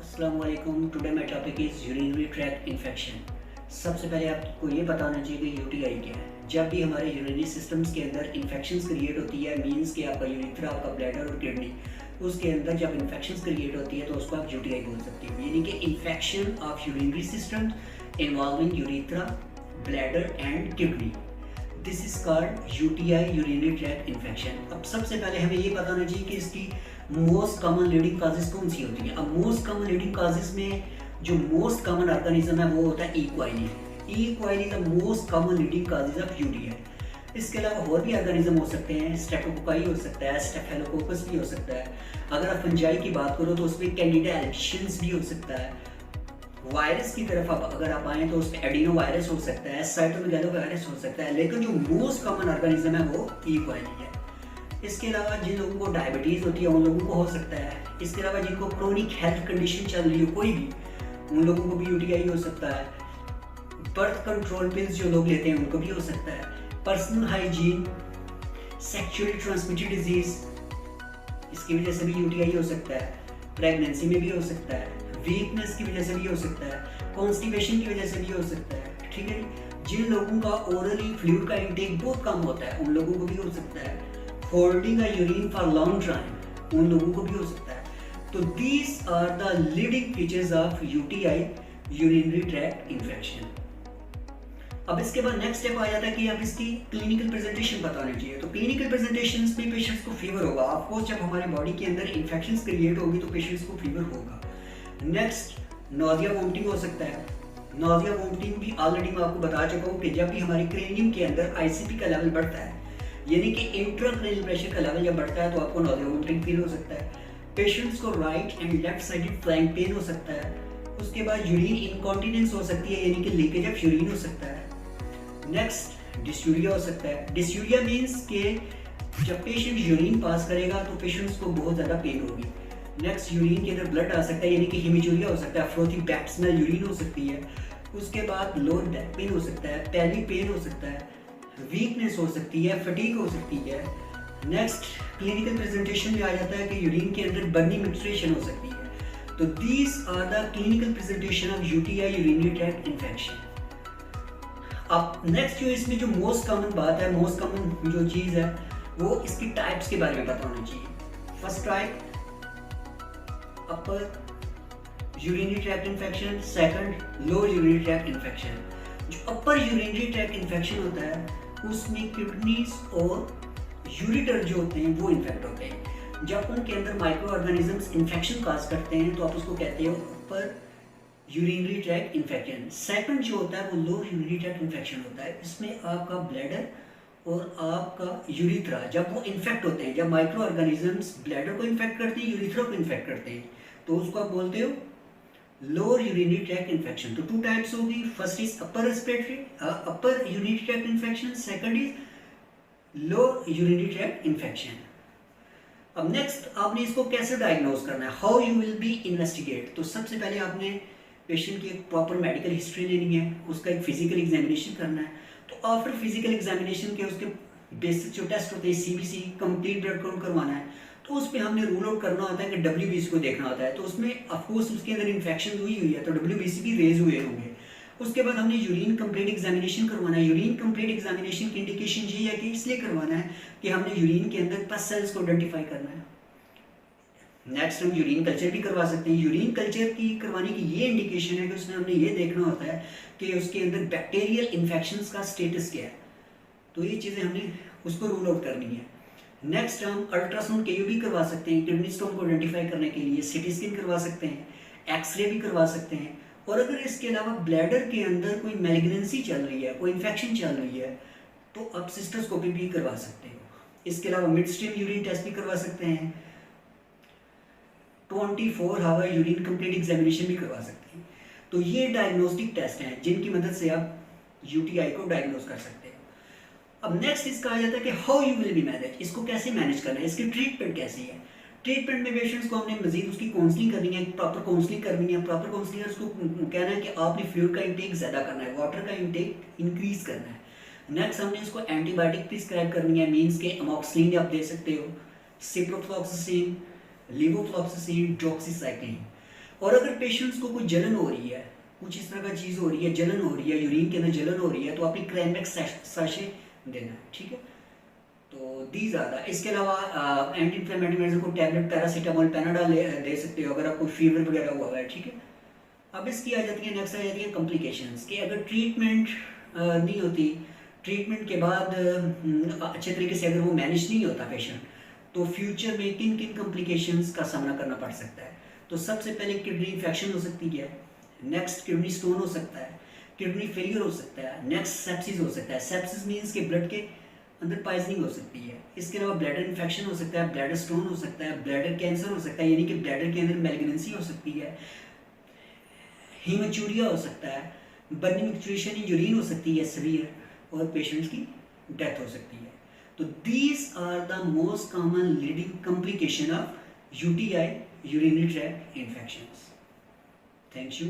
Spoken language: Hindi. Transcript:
अस्सलामुअलैकुम। Today my topic is urinary tract infection. सबसे पहले आपको ये पता होना चाहिए कि यूटीआई क्या है। जब भी हमारे यूरिनरी सिस्टम्स के अंदर इन्फेक्शंस क्रिएट होती है, मींस कि आपका यूरिथ्रा, आपका ब्लैडर और किडनी, उसके अंदर जब इन्फेक्शंस क्रिएट होती है तो उसको आप यूटीआई बोल सकते हो। यानी कि infection of urinary system involving urethra, bladder and kidney, this is called UTI, urinary tract infection. अब सबसे पहले हमें ये पता होना चाहिए कि इसकी मोस्ट कॉमन लीडिंग काजेज कौन सी होती है। अब मोस्ट कॉमन लीडिंग काजेज में जो मोस्ट कॉमन ऑर्गेनिज्म है वो होता है E coli. E coli the most common leading causes of UTI. इसके अलावा और भी ऑर्गेनिज्म हो सकते हैं, स्ट्रेप्टोकोकाई हो सकता है, स्टेफिलोकोकस भी हो सकता है। अगर आप फंजाई की बात करो तो उसमें कैंडिडा एल्बिशंस भी हो सकता है। वायरस की तरफ अगर आप आए तो उसमें एडिनो वायरस हो सकता है, साइटोमेगालो वायरस हो सकता है, लेकिन जो मोस्ट कॉमन ऑर्गेनिज्म है वो ई क्वाइली है। इसके अलावा जिन लोगों को डायबिटीज़ होती है उन लोगों को हो सकता है। इसके अलावा जिनको क्रोनिक हेल्थ कंडीशन चल रही हो कोई भी, उन लोगों को भी यूटीआई हो सकता है। बर्थ कंट्रोल पिल्स जो लोग लेते हैं उनको भी हो सकता है। Personal hygiene, sexually transmitted disease, इसकी वजह से भी यूटीआई हो सकता है। प्रेगनेंसी में भी हो सकता है, वीकनेस की वजह से भी हो सकता है, कॉन्स्टिपेशन की वजह से भी हो सकता है। ठीक है, जिन लोगों का ओरली फ्लूइड का इंटेक बहुत कम होता है उन लोगों को भी हो सकता है। Holding a urine for long time, उन लोगों को भी हो सकता है। तो these are the leading features of UTI, urinary tract infection. अब इसके बाद नेक्स्ट स्टेप आ जाता है कि आप इसकी क्लिनिकल प्रेजेंटेशन पता होनी चाहिए। तो क्लिनिकल प्रेजेंटेशन में पेशेंट्स को फीवर होगा। आपको जब हमारे बॉडी के अंदर इन्फेक्शन क्रिएट होगी तो पेशेंट्स को फीवर होगा। नेक्स्ट, नोजिया वोमिटिंग हो सकता है। नोजिया वोमिटिंग भी ऑलरेडी मैं आपको बता चुका हूँ कि जब भी हमारे क्रेनियम के अंदर आईसीपी का लेवल बढ़ता है, यानी कि इंट्राक्रेनियल प्रेशर का लेवल जब बढ़ता है तो आपको नोजिया वोमिटिंग फील हो सकता है। पेशेंट्स को right and left sided flank pain हो सकता है। उसके बाद यूरिन इनकॉन्टिनेंस हो सकती है, यानी कि लीकेज ऑफ यूरिन हो सकता है। नेक्स्ट, डिस्यूरिया हो सकता है। डिस्यूरिया मीन्स के जब पेशेंट यूरिन पास करेगा तो पेशेंट्स को बहुत ज़्यादा पेन होगी। नेक्स्ट, यूरिन के अंदर ब्लड आ सकता है, यानी कि हेमिचूरिया हो सकता है, फ्रोथी बैक स्मेल यूरिन हो सकती है। उसके बाद लोअर बैक पेन हो सकता है, पेल्विक पेन हो सकता है, वीकनेस हो सकती है, फटीग हो सकती है। नेक्स्ट, क्लिनिकल प्रेजेंटेशन में आ जाता है कि यूरिन के अंदर बर्निंग मिक्सचरेशन हो सकती है। तो these are the clinical presentation of UTI, urinary tract infection. अब नेक्स्ट जो इसमें जो मोस्ट कॉमन बात है, मोस्ट कॉमन जो चीज़ है वो इसकी टाइप्स के बारे में पता होना चाहिए। First type upper urinary tract infection, second lower urinary tract infection. जो अपर यूरिनरी ट्रैक्ट इन्फेक्शन होता है उसमें किडनीज और यूरिटर जो होते हैं वो इन्फेक्ट होते हैं। जब उनके अंदर माइक्रो ऑर्गेनिजम्स इन्फेक्शन काज करते हैं तो आप उसको कहते हो अपर यूरिनरी ट्रैक्ट इन्फेक्शन। सेकंड जो होता है वो लोअर यूरिनरी ट्रैक्ट इन्फेक्शन होता है। इसमें आपका ब्लैडर और आपका यूरिथ्रा जब वो इन्फेक्ट होते हैं, जब माइक्रो ऑर्गेनिजम्स ब्लैडर को इन्फेक्ट करते हैं, यूरिथ्रा को इन्फेक्ट करते हैं, तो उसको आप बोलते हो लोअर यूरिनरी ट्रैक्ट इन्फेक्शन। तो टू टाइप्स होगी। First is upper respiratory upper urinary tract infection, second is lower urinary tract infection. अब नेक्स्ट आपने इसको कैसे डायग्नोज करना है, how you will be investigate. तो सबसे पहले आपने पेशेंट की एक प्रॉपर मेडिकल हिस्ट्री लेनी है, उसका एक फिजिकल एग्जामिनेशन करना है। तो आफ्टर फिजिकल एग्जामिनेशन के उसके बेसिक जो टेस्ट होते हैं, सीबीसी कंप्लीट ब्लड काउंट करवाना है, तो उसमें हमने रूल आउट करना होता है कि डब्ल्यूबीसी को देखना होता है। तो उसमें ऑफकोर्स उसके अंदर इन्फेक्शन हुई है तो डब्ल्यूबीसी भी रेज हुए होंगे। उसके बाद हमने यूरिन कंप्लीट एग्जामिनेशन करवाना है। यूरिन कंप्लीट एग्जामिनेशन की इंडिकेशन ये है कि इसलिए करवाना है कि हमने यूरिन के अंदर पस सेल्स को आइडेंटिफाई करना है। नेक्स्ट, हम यूरिन कल्चर भी करवा सकते हैं। यूरिन कल्चर की करवाने की ये इंडिकेशन है कि उसमें हमने ये देखना होता है कि उसके अंदर बैक्टीरियल इन्फेक्शंस का स्टेटस क्या है। तो ये चीज़ें हमने उसको रूल आउट करनी है। नेक्स्ट, हम अल्ट्रासाउंड केयू भी करवा सकते हैं किडनी स्टोन को आइडेंटिफाई करने के लिए, सिटी स्कैन करवा सकते हैं, एक्सरे भी करवा सकते हैं। और अगर इसके अलावा ब्लैडर के अंदर कोई मैलिग्नेंसी चल रही है, कोई इन्फेक्शन चल रही है, तो आप सिस्टोस्कोपी भी करवा सकते हो। इसके अलावा मिड स्ट्रीम यूरिन टेस्ट भी करवा सकते हैं। 24 आवर यूरिन कंप्लीट एग्जामिनेशन भी करवा सकते हैं। तो ये डायग्नोस्टिक टेस्ट हैं जिनकी मदद से आप यूटीआई को डायग्नोज कर सकते हैं। अब नेक्स्ट इसका आ जाता है कि how you will be manage, इसको कैसे मैनेज करना है, इसकी ट्रीटमेंट कैसी है। ट्रीटमेंट में पेशेंट्स को हमने मजीद उसकी काउंसलिंग करनी है, प्रॉपर काउंसलिंग करनी है। प्रॉपर काउंसलिंग उसको कहना है कि आपने फ्लूइड का इंटेक ज़्यादा करना है, वाटर का इंटेक इंक्रीज करना है। नेक्स्ट, हमने उसको एंटीबायोटिक प्रिस्क्राइब करनी है, मीन्स के अमोक्सिलिन आप दे सकते हो, सिप्रोफ्लॉक्सासिन, लेवोफ्लॉक्सासिन, डॉक्सीसाइक्लिन। और अगर पेशेंट्स को कोई जलन हो रही है, कुछ इस तरह का चीज़ हो रही है, जलन हो रही है, यूरिन के अंदर जलन हो रही है, तो आपकी क्रैनबैक साशे देना है, ठीक है। तो दीज आर द, इसके अलावा एंटी इन्फ्लेमेटरी मेडिसिन को टैबलेट पैरासीटामोल पेनाडॉल दे सकते हो अगर आपको फीवर वगैरह हुआ है, ठीक है। अब इसकी आ जाती है, नेक्स्ट आ जाती है कॉम्प्लिकेशंस, कि अगर ट्रीटमेंट नहीं होती, ट्रीटमेंट के बाद अच्छे तरीके से अगर वो मैनेज नहीं होता पेशेंट, तो फ्यूचर में किन किन कॉम्प्लिकेशंस का सामना करना पड़ सकता है। तो सबसे पहले किडनी इन्फेक्शन हो सकती है, नेक्स्ट किडनी स्टोन हो सकता है, किडनी फेलियर हो सकता है, नेक्स्ट सेप्सिस हो सकता है। सेप्सिस मीन्स के ब्लड के अंदर पॉइजनिंग हो सकती है। इसके अलावा ब्लैडर इन्फेक्शन हो सकता है, ब्लैडर स्टोन हो सकता है, ब्लैडर कैंसर हो सकता है, यानी कि ब्लैडर के अंदर मैलिग्नेंसी हो सकती है, हीमोचूरिया हो सकता है, बर्निंग एक्चुएशन इन यूरिन हो सकती है सीवियर, और पेशेंट्स की डेथ हो सकती है। तो these are the most common leading complication of UTI, urinary tract infections. Thank you.